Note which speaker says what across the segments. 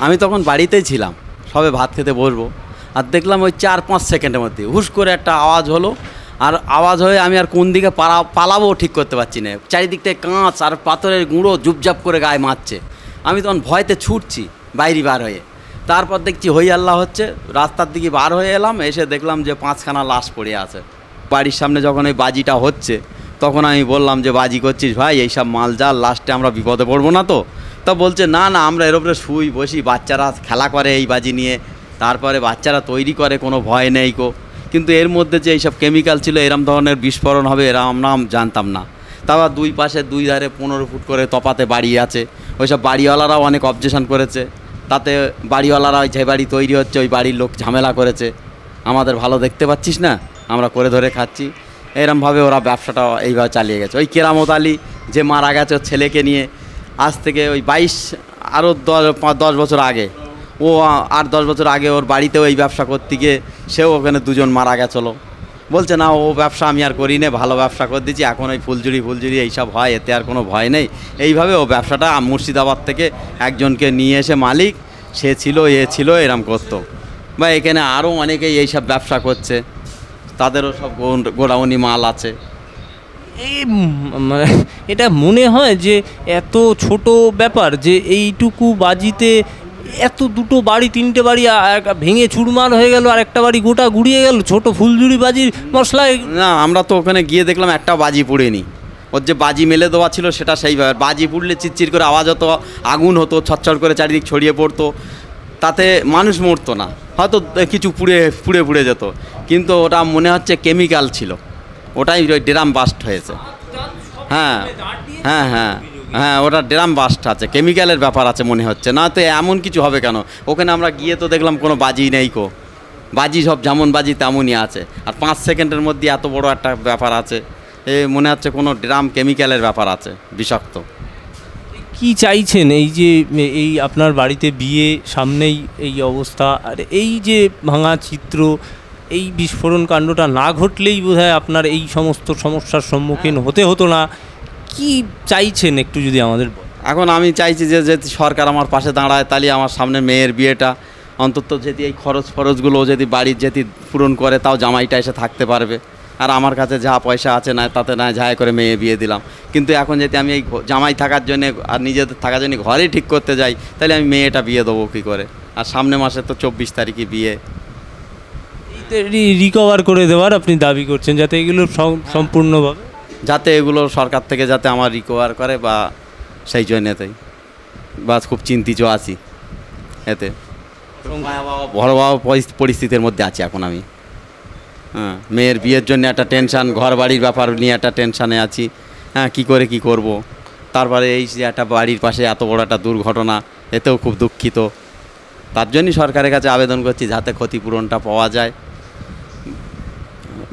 Speaker 1: আমি তখন বাড়িতেই ছিলাম, সবে ভাত খেতে বসবো, আর দেখলাম ওই 4-5 সেকেন্ডের মধ্যে হুশ করে একটা আওয়াজ হলো, আর আওয়াজ হয়ে আমি আর কোন দিকে পালাবো ঠিক করতে পারছি না। চারিদিক থেকে কাঁচ আর পাথরের গুঁড়ো জুপজাপ করে গায়ে মারছে। আমি তখন ভয়তে ছুটছি বাইরে বার হয়ে। তারপর দেখছি হই আল্লাহ হচ্ছে, রাস্তার দিকে বার হয়ে এলাম, এসে দেখলাম যে 5খানা লাশ পড়ে আছে। বাড়ির সামনে যখন ওই বাজিটা হচ্ছে তখন আমি বললাম যে বাজি করছিস ভাই, এইসব মাল জাল, লাস্টে আমরা বিপদে পড়বো না তো? তা বলছে না না, আমরা এর উপরে শুই বসি, বাচ্চারা খেলা করে এই বাজি নিয়ে, তারপরে বাচ্চারা তৈরি করে, কোনো ভয় নেই কো। কিন্তু এর মধ্যে যে এইসব কেমিক্যাল ছিল, এরম ধরনের বিস্ফোরণ হবে এরা আমরা জানতাম না। তারপর দুই পাশে দুই ধারে 15 ফুট করে তপাতে বাড়ি আছে, ওইসব বাড়িওয়ালারাও অনেক অবজেকশন করেছে। তাতে বাড়িওয়ালারা যে বাড়ি তৈরি হচ্ছে ওই বাড়ির লোক ঝামেলা করেছে, আমাদের ভালো দেখতে পাচ্ছিস না, আমরা করে ধরে খাচ্ছি, এরমভাবে ওরা ব্যবসাটা এইভাবে চালিয়ে গেছে। ওই কেরামত আলী যে মারা গেছে ওর ছেলেকে নিয়ে, আজ থেকে ওই 22 আরও 10 বছর আগে, ও 8-10 বছর আগে ওর বাড়িতেও এই ব্যবসা করতে গিয়ে সেও ওখানে 2জন মারা গেছিলো। বলছে না ও ব্যবসা আমি আর করি না, ভালো ব্যবসা করে দিচ্ছি, এখন ওই ফুলঝুরি এইসব হয়, এতে আর কোনো ভয় নেই। এইভাবে ও ব্যবসাটা মুর্শিদাবাদ থেকে একজনকে নিয়ে এসে মালিক, সে ছিল ছিল এরম করতো। বা এখানে আরও অনেকেই এইসব ব্যবসা করছে, তাদেরও সব গোডাউনি মাল আছে।
Speaker 2: এই মানে এটা মনে হয় যে এত ছোট ব্যাপার, যে এইটুকু বাজিতে এত দুটো বাড়ি 3টে বাড়ি ভেঙে চুরমার হয়ে গেল, আর একটা বাড়ি গোটা গুড়িয়ে গেল ছোট ফুলঝুরি বাজির মশলায়।
Speaker 1: না, আমরা তো ওখানে গিয়ে দেখলাম একটা বাজি পুড়েনি, ওর যে বাজি মেলে দেওয়া ছিল সেটা সেইভাবে। বাজি পুড়লে চিরচির করে আওয়াজ হতো, আগুন হতো, ছটছট করে চারিদিক ছড়িয়ে পড়তো, তাতে মানুষ মরতো না, হয়তো কিছু পুড়ে যেত, কিন্তু ওটা মনে হচ্ছে কেমিক্যাল ছিল, ওটাই ওই ড্রাম বাস্ট হয়েছে। হ্যাঁ হ্যাঁ হ্যাঁ হ্যাঁ, ওটা ড্রাম বাস্ট আছে, কেমিক্যালের ব্যাপার আছে মনে হচ্ছে। না তো এমন কিছু হবে কেন? ওখানে আমরা গিয়ে তো দেখলাম কোনো বাজি নেই কো, বাজি সব যেমন বাজি তেমনই আছে, আর 5 সেকেন্ডের মধ্যে এত বড় একটা ব্যাপার আছে, মনে হচ্ছে কোনো ড্রাম কেমিক্যালের ব্যাপার আছে, বিষাক্ত।
Speaker 2: কি চাইছেন? এই যে এই আপনার বাড়িতে বিয়ে, সামনেই এই অবস্থা, আর এই যে ভাঙা চিত্র, এই বিস্ফোরণ কাণ্ডটা না ঘটলেই বোধহয় আপনার এই সমস্ত সমস্যার সম্মুখীন হতে হতো না। কি চাইছেন একটু যদি আমাদের?
Speaker 1: এখন আমি চাইছি যে যদি সরকার আমার পাশে দাঁড়ায়, তাহলে আমার সামনে মেয়ের বিয়েটা অন্তত যদি এই খরচগুলো যদি বাড়ির যদি পূরণ করে, তাও জামাইটা এসে থাকতে পারবে। আর আমার কাছে যা পয়সা আছে না, তাতে না ঝায় করে মেয়ে বিয়ে দিলাম। কিন্তু এখন যদি আমি এই জামাই থাকার জন্যে আর নিজেদের থাকার জন্য ঘরেই ঠিক করতে যাই, তাহলে আমি মেয়েটা বিয়ে দেবো কী করে? আর সামনে মাসে তো 24 তারিখে বিয়ে।
Speaker 2: রিকভার করে দেওয়ার আপনি দাবি করছেন, যাতে এগুলো সম্পূর্ণভাবে, যাতে
Speaker 1: এগুলো সরকার থেকে যাতে আমার রিকভার করে, বা সেই জন্যেতেই বা খুব চিন্তিত আছি এতে। ভয়াবহ পরিস্থিতির মধ্যে আছি এখন আমি। হ্যাঁ, মেয়ের বিয়ের জন্য একটা টেনশান, ঘর বাড়ির ব্যাপার নিয়ে একটা টেনশানে আছি। হ্যাঁ, কী করব। তারপরে এই যে একটা বাড়ির পাশে এত বড় একটা দুর্ঘটনা, এতেও খুব দুঃখিত। তার জন্যই সরকারের কাছে আবেদন করছি যাতে ক্ষতিপূরণটা পাওয়া যায়।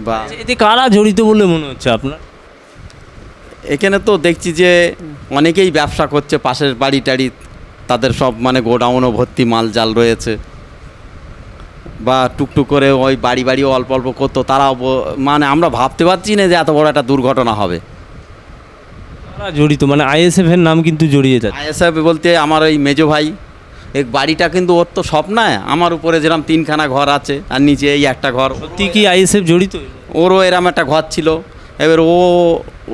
Speaker 1: বা
Speaker 2: এতে কারা জড়িত বলে মনে হচ্ছে আপনার?
Speaker 1: এখানে তো দেখছি যে অনেকেই ব্যবসা করছে, পাশের বাড়ি টাড়ি, তাদের সব মানে গোডাউনও ভর্তি মাল জাল রয়েছে, বা টুকটুক করে ওই বাড়িও অল্প অল্প করতো, তারাও মানে আমরা ভাবতে পারছি না যে এত বড় একটা দুর্ঘটনা হবে।
Speaker 2: তারা জড়িত মানে আইএসএফের নাম কিন্তু জড়িয়ে যায়।
Speaker 1: আইএসএফ বলতে আমার ওই মেজো ভাই, এই বাড়িটা কিন্তু ওর তো সব নয়, আমার উপরে যেরকম 3খানা ঘর আছে আর নিচে এই একটা ঘর।
Speaker 2: সত্যি কি আইএসএফ জড়িত?
Speaker 1: ওরও এরম একটা ঘর ছিল। এবার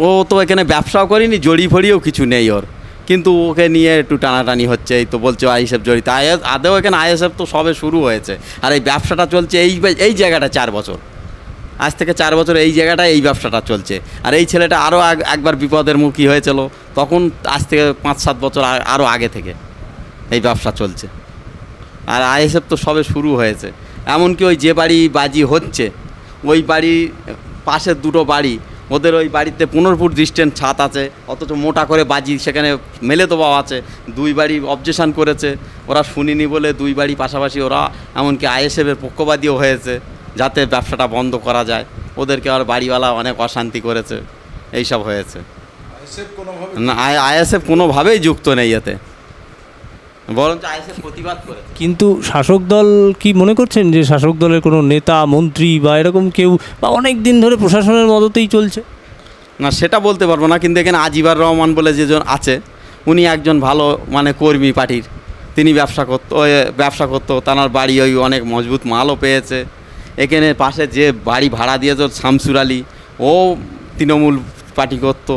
Speaker 1: ও তো এখানে ব্যবসাও করেনি, জড়ি ফড়িও কিছু নেই ওর, কিন্তু ওকে নিয়ে একটু টানাটানি হচ্ছে। এই তো বলছে আইএসএফ জড়িত, আদেও এখানে আইএসএফ তো সবে শুরু হয়েছে, আর এই ব্যবসাটা চলছে এই জায়গাটা 4 বছর, আজ থেকে 4 বছর এই জায়গাটায় এই ব্যবসাটা চলছে। আর এই ছেলেটা আরও একবার বিপদের মুখী হয়েছিল, তখন আজ থেকে 5-7 বছর আরও আগে থেকে এই ব্যবসা চলছে। আর আইএসএফ তো সবে শুরু হয়েছে। এমনকি ওই যে বাড়ি বাজি হচ্ছে, ওই বাড়ি পাশের 2টো বাড়ি, ওদের ওই বাড়িতে 15 ফুট ডিস্টেন্স ছাদ আছে, অথচ মোটা করে বাজি সেখানে মেলে দেওয়া আছে। 2 বাড়ি অবজেকশন করেছে, ওরা শুনিনি বলে 2 বাড়ি পাশাপাশি ওরা এমনকি আইএসএফের পক্ষপাতীও হয়েছে যাতে ব্যবসাটা বন্ধ করা যায়। ওদেরকে আর বাড়িওয়ালা অনেক অশান্তি করেছে, এইসব হয়েছে। না, আইএসএফ কোনোভাবেই যুক্ত নেই এতে, বরঞ্চ আইএসএফ প্রতিবাদ করে।
Speaker 2: কিন্তু শাসক দল কি মনে করছেন যে শাসক দলের কোনো নেতা, মন্ত্রী বা এরকম কেউ, বা অনেক দিন ধরে প্রশাসনের মদতেই চলছে?
Speaker 1: না, সেটা বলতে পারবো না, কিন্তু এখানে আজিবার রহমান বলে যেজন আছে, উনি একজন ভালো মানে কর্মী পার্টির, তিনি ব্যবসা করতো তার বাড়ি ওই অনেক মজবুত মালও পেয়েছে। এখানে পাশে যে বাড়ি ভাড়া দিয়েছে শামসুর আলী, ও তৃণমূল পার্টি করতো,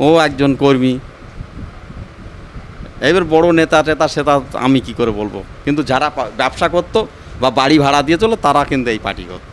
Speaker 1: ও একজন কর্মী। এবার বড় নেতা টেতা সেটা আমি কি করে বলবো, কিন্তু যারা ব্যবসা করতো বা বাড়ি ভাড়া দিয়েছিল তারা কিন্তু এই পার্টি করতো।